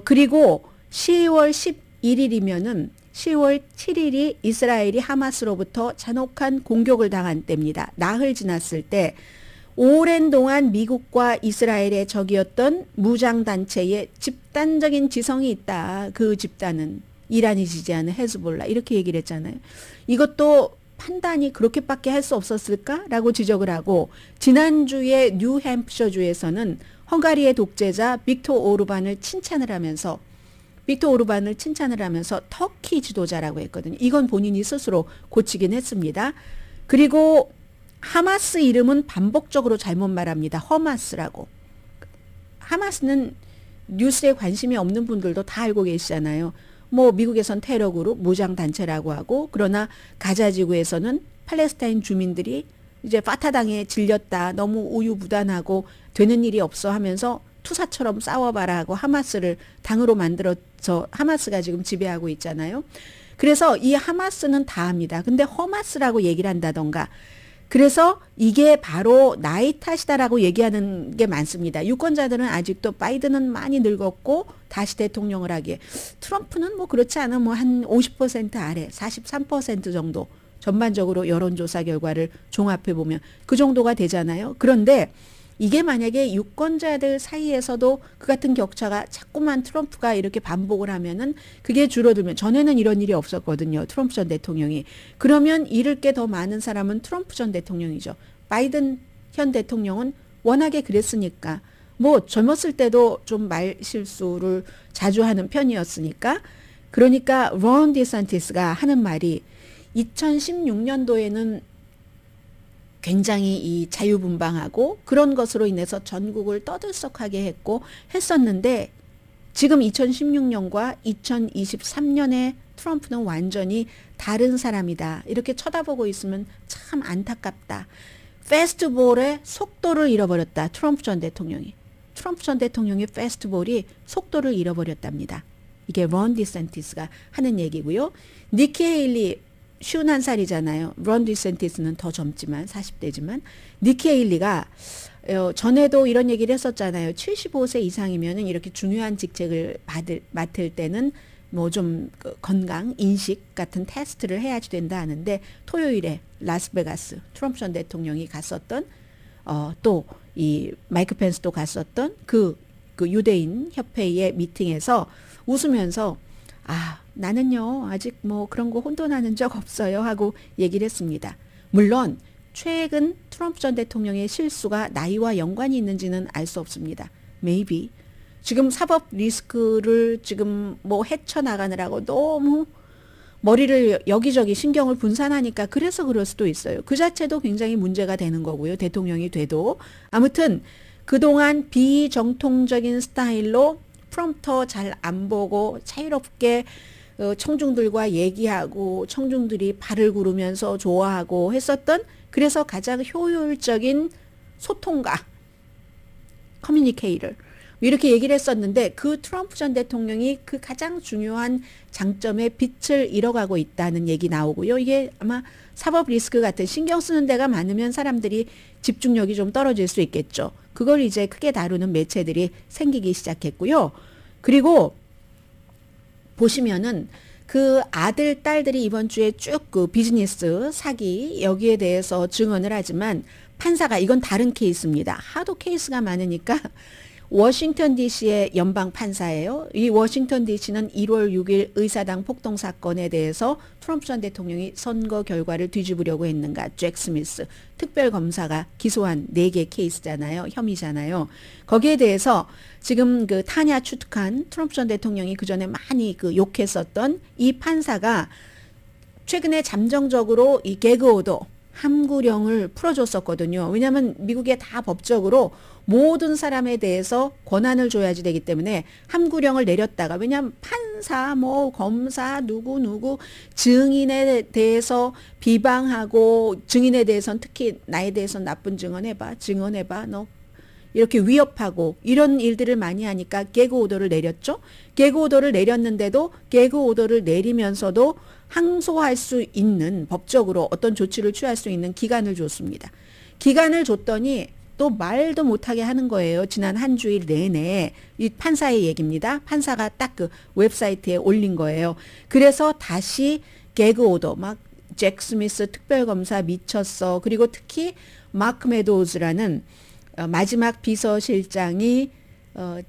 [SPEAKER 3] 그리고 10월 11일이면은 10월 7일이 이스라엘이 하마스로부터 잔혹한 공격을 당한 때입니다. 나흘 지났을 때 오랜 동안 미국과 이스라엘의 적이었던 무장단체의 집단적인 지성이 있다. 그 집단은 이란이 지지하는 헤즈볼라, 이렇게 얘기를 했잖아요. 이것도 판단이 그렇게밖에 할 수 없었을까라고 지적을 하고, 지난주에 뉴햄프셔주에서는 헝가리의 독재자 빅토 오르반을 칭찬을 하면서 터키 지도자라고 했거든요. 이건 본인이 스스로 고치긴 했습니다. 그리고 하마스 이름은 반복적으로 잘못 말합니다. 허마스라고. 하마스는 뉴스에 관심이 없는 분들도 다 알고 계시잖아요. 뭐 미국에선 테러 그룹, 무장단체라고 하고, 그러나 가자지구에서는 팔레스타인 주민들이 이제 파타당에 질렸다, 너무 우유부단하고 되는 일이 없어 하면서 투사처럼 싸워봐라 하고 하마스를 당으로 만들어서 하마스가 지금 지배하고 있잖아요. 그래서 이 하마스는 다 합니다. 근데 허마스라고 얘기를 한다던가 그래서 이게 바로 나의 탓이다라고 얘기하는 게 많습니다. 유권자들은 아직도 바이든은 많이 늙었고 다시 대통령을 하기에 트럼프는 뭐 그렇지 않아 뭐 한 50% 아래 43% 정도 전반적으로 여론조사 결과를 종합해 보면 그 정도가 되잖아요. 그런데 이게 만약에 유권자들 사이에서도 그 같은 격차가 자꾸만 트럼프가 이렇게 반복을 하면은 그게 줄어들면 전에는 이런 일이 없었거든요. 트럼프 전 대통령이. 그러면 잃을 게 더 많은 사람은 트럼프 전 대통령이죠. 바이든 현 대통령은 워낙에 그랬으니까 뭐 젊었을 때도 좀 말 실수를 자주 하는 편이었으니까 그러니까 론 디샌티스가 하는 말이 2016년도에는 굉장히 이 자유분방하고 그런 것으로 인해서 전국을 떠들썩하게 했고 했었는데 지금 2016년과 2023년에 트럼프는 완전히 다른 사람이다. 이렇게 쳐다보고 있으면 참 안타깝다. 페스트볼의 속도를 잃어버렸다. 트럼프 전 대통령이. 트럼프 전 대통령의 페스트볼이 속도를 잃어버렸답니다. 이게 론 디샌티스가 하는 얘기고요. 니키 헤일리 51살이잖아요. 론 디샌티스는 더 젊지만 40대지만 니키 헤일리가 전에도 이런 얘기를 했었잖아요. 75세 이상이면은 이렇게 중요한 직책을 맡을 때는 뭐 좀 건강, 인식 같은 테스트를 해야지 된다 하는데 토요일에 라스베가스 트럼프 전 대통령이 갔었던 또 이 마이크 펜스도 갔었던 그 유대인 협회의 미팅에서 웃으면서 나는요 아직 뭐 그런 거 혼돈하는 적 없어요 하고 얘기를 했습니다. 물론 최근 트럼프 전 대통령의 실수가 나이와 연관이 있는지는 알 수 없습니다. Maybe 지금 사법 리스크를 지금 뭐 헤쳐나가느라고 너무 머리를 여기저기 신경을 분산하니까 그래서 그럴 수도 있어요. 그 자체도 굉장히 문제가 되는 거고요. 대통령이 돼도. 아무튼 그동안 비정통적인 스타일로 프롬프터 잘 안 보고 자유롭게 청중들과 얘기하고 청중들이 발을 구르면서 좋아하고 했었던 그래서 가장 효율적인 소통가 커뮤니케이터 이렇게 얘기를 했었는데 그 트럼프 전 대통령이 그 가장 중요한 장점에 빛을 잃어가고 있다는 얘기 나오고요. 이게 아마 사법 리스크 같은 신경 쓰는 데가 많으면 사람들이 집중력이 좀 떨어질 수 있겠죠. 그걸 이제 크게 다루는 매체들이 생기기 시작했고요. 그리고 보시면은 그 아들, 딸들이 이번 주에 쭉 그 비즈니스 사기 여기에 대해서 증언을 하지만 판사가 이건 다른 케이스입니다. 하도 케이스가 많으니까 워싱턴 DC의 연방 판사예요. 이 워싱턴 DC는 1월 6일 의사당 폭동 사건에 대해서 트럼프 전 대통령이 선거 결과를 뒤집으려고 했는가 잭 스미스 특별검사가 기소한 4개 케이스잖아요. 혐의잖아요. 거기에 대해서 지금 그 타냐 추특한 트럼프 전 대통령이 그전에 많이 그 욕했었던 이 판사가 최근에 잠정적으로 이 개그 오더 함구령을 풀어줬었거든요. 왜냐하면 미국에 다 법적으로 모든 사람에 대해서 권한을 줘야지 되기 때문에 함구령을 내렸다가 왜냐하면 판사, 뭐 검사, 누구 증인에 대해서 비방하고 증인에 대해서는 특히 나에 대해서 나쁜 증언해봐 너 이렇게 위협하고 이런 일들을 많이 하니까 개그 오더를 내렸죠. 개그 오더를 내렸는데도 개그 오더를 내리면서도 항소할 수 있는 법적으로 어떤 조치를 취할 수 있는 기간을 줬습니다. 기간을 줬더니 또 말도 못하게 하는 거예요. 지난 한 주일 내내. 이 판사의 얘기입니다. 판사가 딱 그 웹사이트에 올린 거예요. 그래서 다시 개그 오더 막 잭 스미스 특별검사 미쳤어. 그리고 특히 마크 메도우즈라는 마지막 비서실장이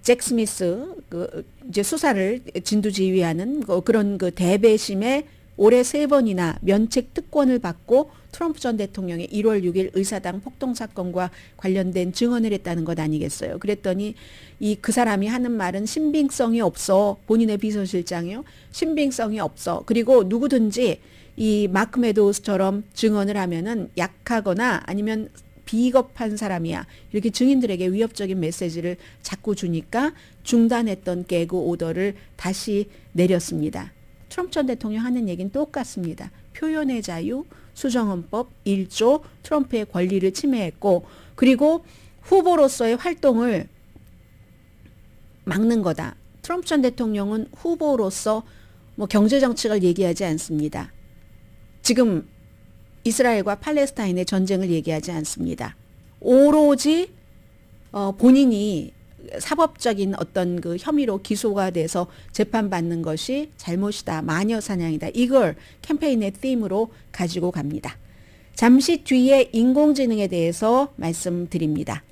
[SPEAKER 3] 잭 스미스 그 이제 수사를 진두지휘하는 그런 그 대배심에 올해 3번이나 면책 특권을 받고 트럼프 전 대통령이 1월 6일 의사당 폭동 사건과 관련된 증언을 했다는 것 아니겠어요. 그랬더니 그 사람이 하는 말은 신빙성이 없어. 본인의 비서실장이요. 신빙성이 없어. 그리고 누구든지 이 마크 메도우스처럼 증언을 하면은 약하거나 아니면 비겁한 사람이야. 이렇게 증인들에게 위협적인 메시지를 자꾸 주니까 중단했던 개그 오더를 다시 내렸습니다. 트럼프 전 대통령 하는 얘기는 똑같습니다. 표현의 자유, 수정헌법 1조, 트럼프의 권리를 침해했고 그리고 후보로서의 활동을 막는 거다. 트럼프 전 대통령은 후보로서 뭐 경제 정책을 얘기하지 않습니다. 지금 이스라엘과 팔레스타인의 전쟁을 얘기하지 않습니다. 오로지 본인이 사법적인 어떤 그 혐의로 기소가 돼서 재판받는 것이 잘못이다. 마녀 사냥이다. 이걸 캠페인의 팀으로 가지고 갑니다. 잠시 뒤에 인공지능에 대해서 말씀드립니다.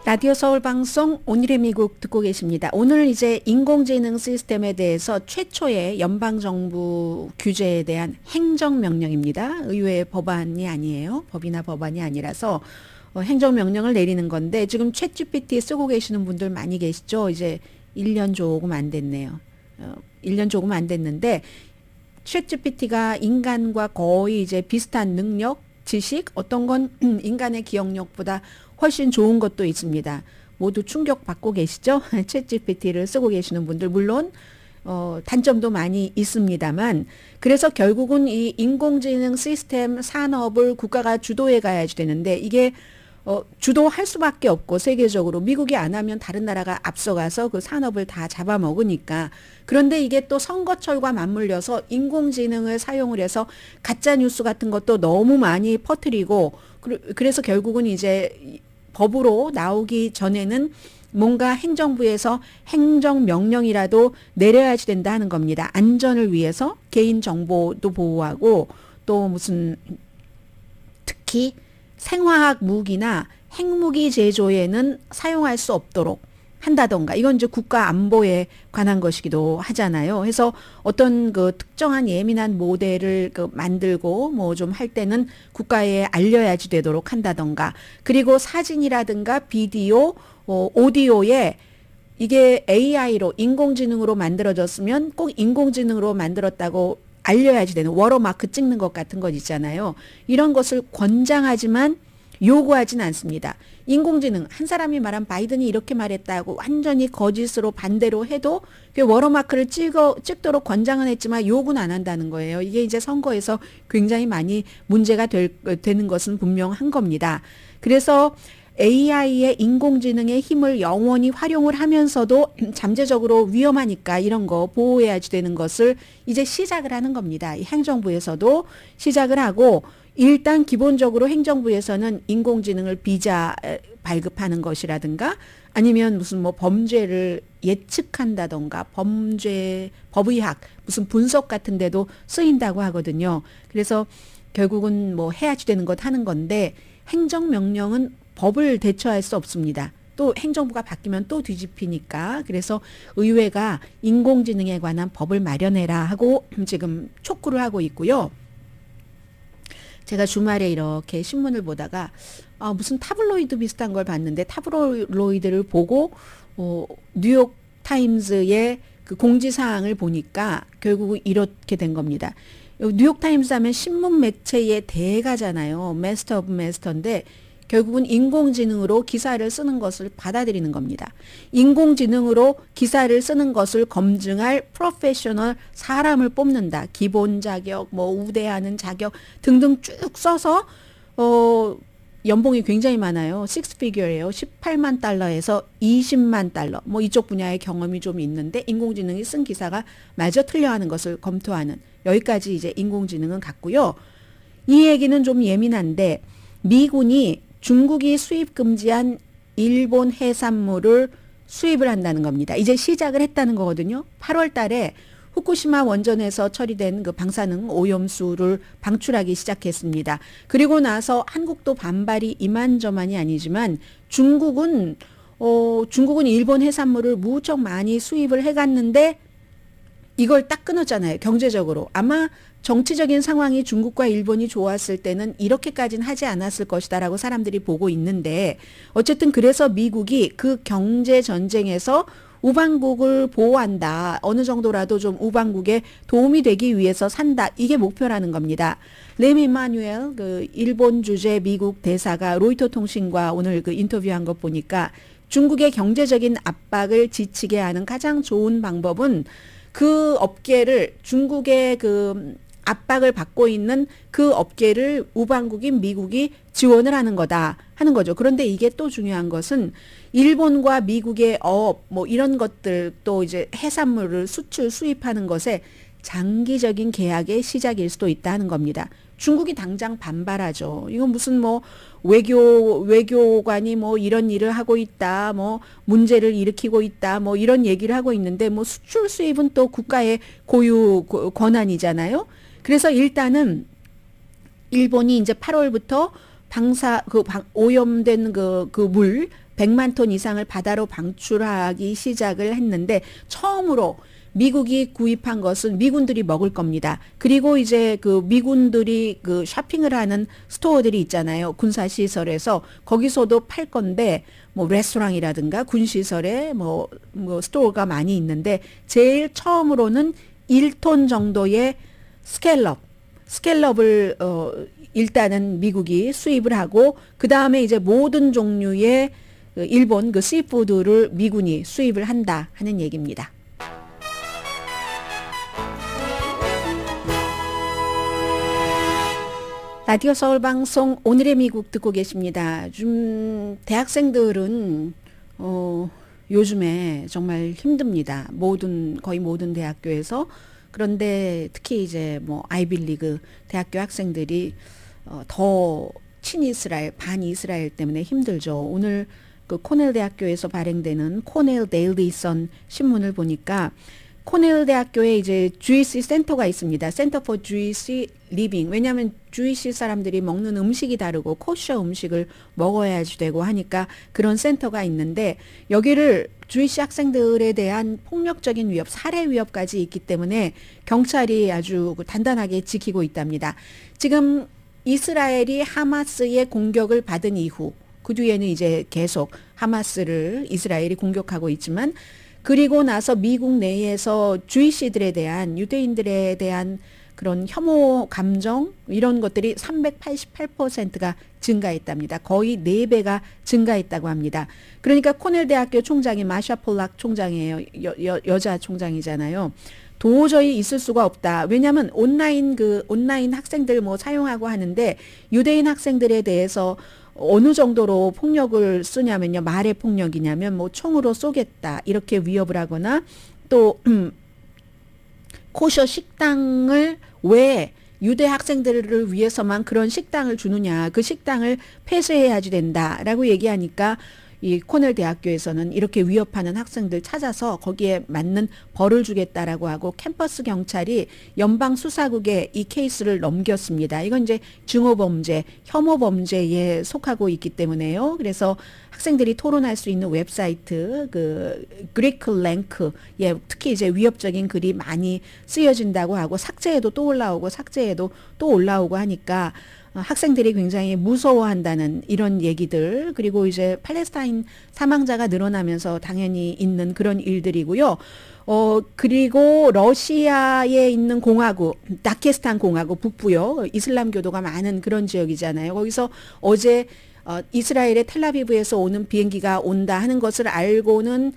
[SPEAKER 3] 라디오 서울 방송 오늘의 미국 듣고 계십니다. 오늘 이제 인공지능 시스템에 대해서 최초의 연방정부 규제에 대한 행정명령입니다. 의회 법안이 아니에요. 법이나 법안이 아니라서 행정명령을 내리는 건데 지금 챗GPT 쓰고 계시는 분들 많이 계시죠. 이제 1년 조금 안 됐네요. 1년 조금 안 됐는데 챗GPT가 인간과 거의 이제 비슷한 능력, 지식, 어떤 건 인간의 기억력보다 훨씬 좋은 것도 있습니다. 모두 충격받고 계시죠? 챗GPT를 쓰고 계시는 분들 물론 단점도 많이 있습니다만 그래서 결국은 이 인공지능 시스템 산업을 국가가 주도해 가야지 되는데 이게 주도할 수밖에 없고 세계적으로 미국이 안 하면 다른 나라가 앞서가서 그 산업을 다 잡아먹으니까 그런데 이게 또 선거철과 맞물려서 인공지능을 사용을 해서 가짜뉴스 같은 것도 너무 많이 퍼뜨리고 그래서 결국은 이제 법으로 나오기 전에는 뭔가 행정부에서 행정명령이라도 내려야지 된다 하는 겁니다. 안전을 위해서 개인정보도 보호하고 또 무슨 특히 생화학 무기나 핵무기 제조에는 사용할 수 없도록 한다던가 이건 이제 국가 안보에 관한 것이기도 하잖아요. 그래서 어떤 그 특정한 예민한 모델을 만들고 뭐 좀 할 때는 국가에 알려야지 되도록 한다던가 그리고 사진이라든가 비디오, 오디오에 이게 AI로 인공지능으로 만들어졌으면 꼭 인공지능으로 만들었다고 알려야지 되는 워터마크 찍는 것 같은 것 있잖아요. 이런 것을 권장하지만 요구하진 않습니다. 인공지능 한 사람이 말한 바이든이 이렇게 말했다고 완전히 거짓으로 반대로 해도 워터마크를 찍도록 권장은 했지만 요구는 안 한다는 거예요. 이게 이제 선거에서 굉장히 많이 문제가 되는 것은 분명한 겁니다. 그래서 AI의 인공지능의 힘을 영원히 활용을 하면서도 잠재적으로 위험하니까 이런 거 보호해야지 되는 것을 이제 시작을 하는 겁니다. 이 행정부에서도 시작을 하고 일단 기본적으로 행정부에서는 인공지능을 비자 발급하는 것이라든가 아니면 무슨 뭐 범죄를 예측한다던가 법의학 무슨 분석 같은 데도 쓰인다고 하거든요. 그래서 결국은 뭐 해야지 되는 것 하는 건데 행정명령은 법을 대처할 수 없습니다. 또 행정부가 바뀌면 또 뒤집히니까 그래서 의회가 인공지능에 관한 법을 마련해라 하고 지금 촉구를 하고 있고요. 제가 주말에 이렇게 신문을 보다가 무슨 타블로이드 비슷한 걸 봤는데 타블로이드를 보고 뉴욕 타임즈의 그 공지사항을 보니까 결국은 이렇게 된 겁니다. 뉴욕 타임즈 하면 신문 매체의 대가잖아요. 마스터 오브 마스터인데 결국은 인공지능으로 기사를 쓰는 것을 받아들이는 겁니다. 인공지능으로 기사를 쓰는 것을 검증할 프로페셔널 사람을 뽑는다. 기본 자격, 뭐 우대하는 자격 등등 쭉 써서 연봉이 굉장히 많아요. 6피규어예요. 18만 달러에서 20만 달러. 뭐 이쪽 분야의 경험이 좀 있는데 인공지능이 쓴 기사가 마저 틀려하는 것을 검토하는 여기까지 이제 인공지능은 갔고요. 이 얘기는 좀 예민한데 미군이 중국이 수입 금지한 일본 해산물을 수입을 한다는 겁니다. 이제 시작을 했다는 거거든요. 8월 달에 후쿠시마 원전에서 처리된 그 방사능 오염수를 방출하기 시작했습니다. 그리고 나서 한국도 반발이 이만저만이 아니지만 중국은 일본 해산물을 무척 많이 수입을 해갔는데 이걸 딱 끊었잖아요. 경제적으로. 아마 정치적인 상황이 중국과 일본이 좋았을 때는 이렇게까지는 하지 않았을 것이다라고 사람들이 보고 있는데 어쨌든 그래서 미국이 그 경제 전쟁에서 우방국을 보호한다. 어느 정도라도 좀 우방국에 도움이 되기 위해서 산다. 이게 목표라는 겁니다. 레미 이마누엘 그 일본 주재 미국 대사가 로이터 통신과 오늘 그 인터뷰한 것 보니까 중국의 경제적인 압박을 지치게 하는 가장 좋은 방법은 그 업계를 중국의 그 압박을 받고 있는 그 업계를 우방국인 미국이 지원을 하는 거다 하는 거죠. 그런데 이게 또 중요한 것은 일본과 미국의 어업 뭐 이런 것들 또 이제 해산물을 수출 수입하는 것에 장기적인 계약의 시작일 수도 있다는 겁니다. 중국이 당장 반발하죠. 이건 무슨 뭐 외교관이 뭐 이런 일을 하고 있다, 뭐 문제를 일으키고 있다, 뭐 이런 얘기를 하고 있는데 뭐 수출 수입은 또 국가의 고유 권한이잖아요. 그래서 일단은 일본이 이제 8월부터 오염된 그 물 100만 톤 이상을 바다로 방출하기 시작을 했는데 처음으로 미국이 구입한 것은 미군들이 먹을 겁니다. 그리고 이제 그 미군들이 그 쇼핑을 하는 스토어들이 있잖아요. 군사시설에서 거기서도 팔 건데 뭐 레스토랑이라든가 군시설에 뭐 스토어가 많이 있는데 제일 처음으로는 1톤 정도의 스캘럽을 일단은 미국이 수입을 하고 그 다음에 이제 모든 종류의 일본 그 씨푸드를 미군이 수입을 한다 하는 얘기입니다. 라디오 서울 방송 오늘의 미국 듣고 계십니다. 좀 대학생들은 요즘에 정말 힘듭니다. 거의 모든 대학교에서. 그런데 특히 이제 뭐 아이빌리그 대학교 학생들이 더 친이스라엘, 반이스라엘 때문에 힘들죠. 오늘 그 코넬 대학교에서 발행되는 코넬 데일리 선 신문을 보니까 코넬 대학교에 이제 주이시 센터가 있습니다. 센터 포 주이시 리빙. 왜냐하면 주이시 사람들이 먹는 음식이 다르고 코셔 음식을 먹어야지 되고 하니까 그런 센터가 있는데 여기를 주이시 학생들에 대한 폭력적인 위협, 살해 위협까지 있기 때문에 경찰이 아주 단단하게 지키고 있답니다. 지금 이스라엘이 하마스의 공격을 받은 이후 그 뒤에는 이제 계속 하마스를 이스라엘이 공격하고 있지만 그리고 나서 미국 내에서 주이시들에 대한 유대인들에 대한 그런 혐오 감정 이런 것들이 388%가 증가했답니다. 거의 4배가 증가했다고 합니다. 그러니까 코넬 대학교 총장이 마샤 폴락 총장이에요. 여자 총장이잖아요. 도저히 있을 수가 없다. 왜냐하면 온라인 학생들 뭐 사용하고 하는데 유대인 학생들에 대해서 어느 정도로 폭력을 쓰냐면요. 말의 폭력이냐면 뭐 총으로 쏘겠다. 이렇게 위협을 하거나 또 코셔 식당을 왜 유대 학생들을 위해서만 그런 식당을 주느냐. 그 식당을 폐쇄해야지 된다라고 얘기하니까 이 코넬 대학교에서는 이렇게 위협하는 학생들 찾아서 거기에 맞는 벌을 주겠다라고 하고 캠퍼스 경찰이 연방 수사국에 이 케이스를 넘겼습니다. 이건 이제 증오범죄, 혐오범죄에 속하고 있기 때문에요. 그래서 학생들이 토론할 수 있는 웹사이트 그 그리크 랭크 특히 이제 위협적인 글이 많이 쓰여진다고 하고 삭제해도 또 올라오고 삭제해도 또 올라오고 하니까 학생들이 굉장히 무서워한다는 이런 얘기들 그리고 이제 팔레스타인 사망자가 늘어나면서 당연히 있는 그런 일들이고요. 그리고 러시아에 있는 공화국, 다케스탄 공화국 북부요. 이슬람교도가 많은 그런 지역이잖아요. 거기서 어제 이스라엘의 텔라비브에서 오는 비행기가 온다 하는 것을 알고는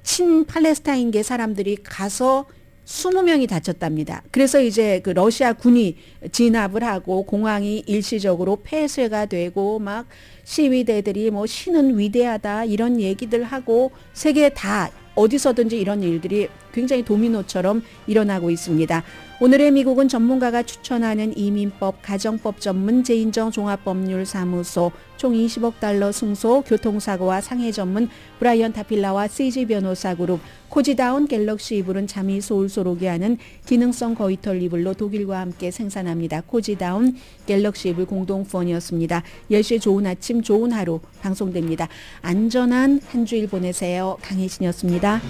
[SPEAKER 3] 친팔레스타인계 사람들이 가서 20명이 다쳤답니다. 그래서 이제 그 러시아 군이 진압을 하고 공항이 일시적으로 폐쇄가 되고 막 시위대들이 뭐 신은 위대하다 이런 얘기들 하고 세계 다 어디서든지 이런 일들이 굉장히 도미노처럼 일어나고 있습니다. 오늘의 미국은 전문가가 추천하는 이민법, 가정법 전문 제인정 종합법률사무소 총 20억 달러 승소, 교통사고와 상해 전문 브라이언 타필라와 CG 변호사 그룹, 코지다운 갤럭시 이불은 잠이 솔솔 오게 하는 기능성 거위털 이불로 독일과 함께 생산합니다. 코지다운 갤럭시 이불 공동후원이었습니다. 10시에 좋은 아침, 좋은 하루 방송됩니다. 안전한 한 주일 보내세요. 강혜신이었습니다.